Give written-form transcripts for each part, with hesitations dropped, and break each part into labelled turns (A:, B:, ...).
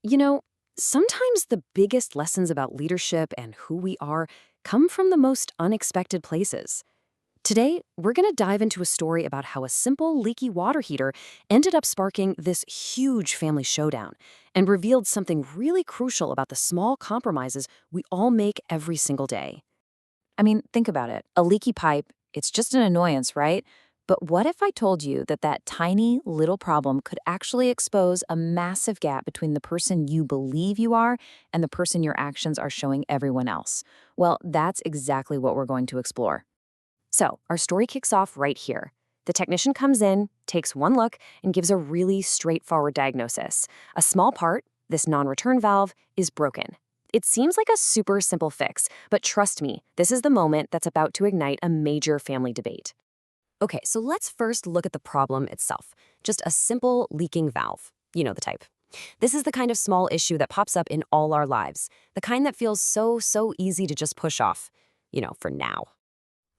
A: You know, sometimes the biggest lessons about leadership and who we are come from the most unexpected places. Today, we're going to dive into a story about how a simple leaky water heater ended up sparking this huge family showdown and revealed something really crucial about the small compromises we all make every single day.
B: I mean, think about it. A leaky pipe, it's just an annoyance, right? But what if I told you that that tiny little problem could actually expose a massive gap between the person you believe you are and the person your actions are showing everyone else? Well, that's exactly what we're going to explore.
A: So, our story kicks off right here. The technician comes in, takes one look, and gives a really straightforward diagnosis. A small part, this non-return valve, is broken. It seems like a super simple fix, but trust me, this is the moment that's about to ignite a major family debate. Okay, so let's first look at the problem itself. Just a simple leaking valve. You know the type. This is the kind of small issue that pops up in all our lives. The kind that feels so easy to just push off. For now.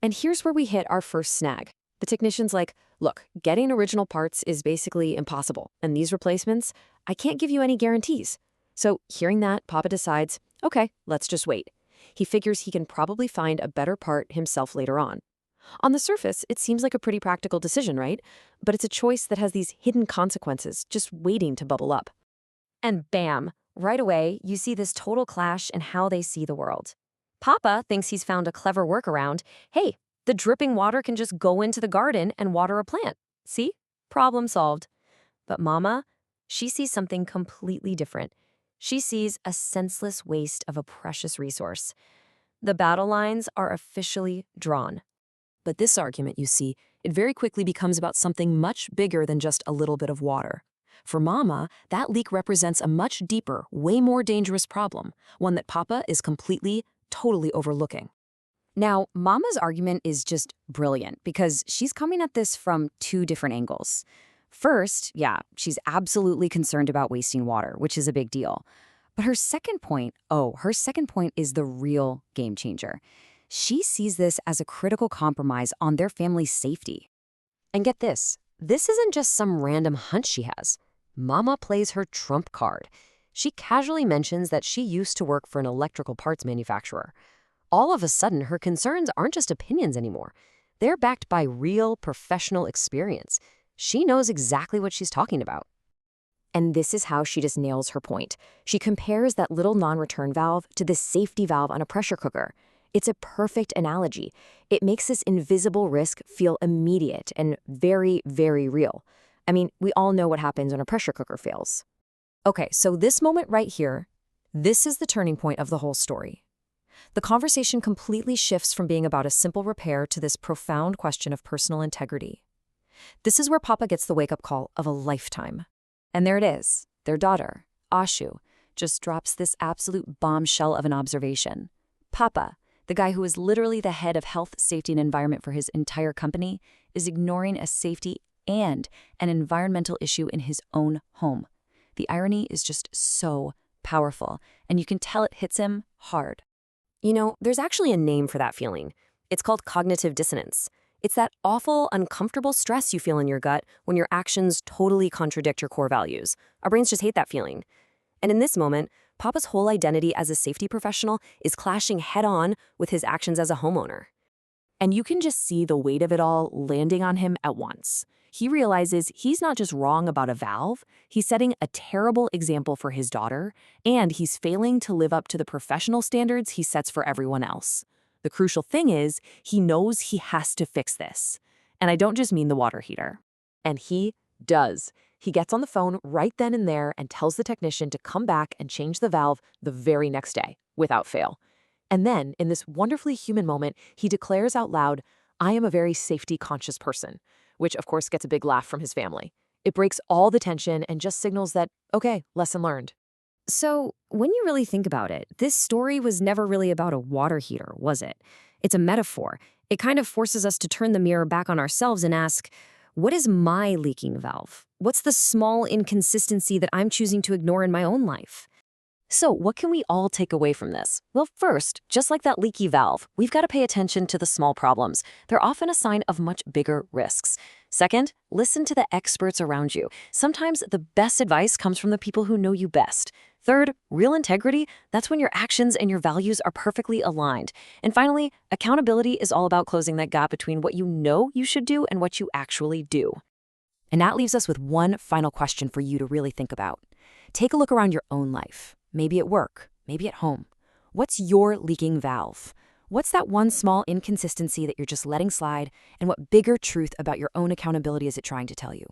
A: And here's where we hit our first snag. The technician's like, look, getting original parts is basically impossible. And these replacements, I can't give you any guarantees. So hearing that, Papa decides, okay, let's just wait. He figures he can probably find a better part himself later on. On the surface, it seems like a pretty practical decision, right? But it's a choice that has these hidden consequences just waiting to bubble up. And bam, right away, you see this total clash in how they see the world. Papa thinks he's found a clever workaround. Hey, the dripping water can just go into the garden and water a plant. See? Problem solved. But Mama, she sees something completely different. She sees a senseless waste of a precious resource. The battle lines are officially drawn. But this argument, you see, it very quickly becomes about something much bigger than just a little bit of water. For Mama, that leak represents a much deeper, way more dangerous problem, one that Papa is totally overlooking. Now, Mama's argument is just brilliant because she's coming at this from two different angles. First, yeah, she's absolutely concerned about wasting water, which is a big deal. But her second point is the real game changer. She sees this as a critical compromise on their family's safety. And get this isn't just some random hunch she has. Mama plays her trump card. She casually mentions that she used to work for an electrical parts manufacturer. All of a sudden, her concerns aren't just opinions anymore. They're backed by real professional experience. She knows exactly what she's talking about. And this is how she just nails her point. She compares that little non-return valve to the safety valve on a pressure cooker. It's a perfect analogy. It makes this invisible risk feel immediate and very real. I mean, we all know what happens when a pressure cooker fails. Okay, so this moment right here, this is the turning point of the whole story. The conversation completely shifts from being about a simple repair to this profound question of personal integrity. This is where Papa gets the wake-up call of a lifetime. And there it is. Their daughter, Ashu, just drops this absolute bombshell of an observation. Papa, the guy who is literally the head of health, safety, and environment for his entire company, is ignoring a safety and an environmental issue in his own home. The irony is just so powerful, and you can tell it hits him hard. There's actually a name for that feeling. It's called cognitive dissonance. It's that awful, uncomfortable stress you feel in your gut when your actions totally contradict your core values. Our brains just hate that feeling. And in this moment, Papa's whole identity as a safety professional is clashing head-on with his actions as a homeowner. And you can just see the weight of it all landing on him at once. He realizes he's not just wrong about a valve, he's setting a terrible example for his daughter, and he's failing to live up to the professional standards he sets for everyone else. The crucial thing is, he knows he has to fix this. And I don't just mean the water heater. And he does. He gets on the phone right then and there and tells the technician to come back and change the valve the very next day, without fail. And then, in this wonderfully human moment, he declares out loud, I am a very safety-conscious person, which of course gets a big laugh from his family. It breaks all the tension and just signals that, okay, lesson learned. So, when you really think about it, this story was never really about a water heater, was it? It's a metaphor. It kind of forces us to turn the mirror back on ourselves and ask, what is my leaking valve? What's the small inconsistency that I'm choosing to ignore in my own life? So what can we all take away from this? Well, first, just like that leaky valve, we've got to pay attention to the small problems. They're often a sign of much bigger risks. Second, listen to the experts around you. Sometimes the best advice comes from the people who know you best. Third, real integrity, that's when your actions and your values are perfectly aligned. And finally, accountability is all about closing that gap between what you know you should do and what you actually do. And that leaves us with one final question for you to really think about. Take a look around your own life, maybe at work, maybe at home. What's your leaking valve? What's that one small inconsistency that you're just letting slide, and what bigger truth about your own accountability is it trying to tell you?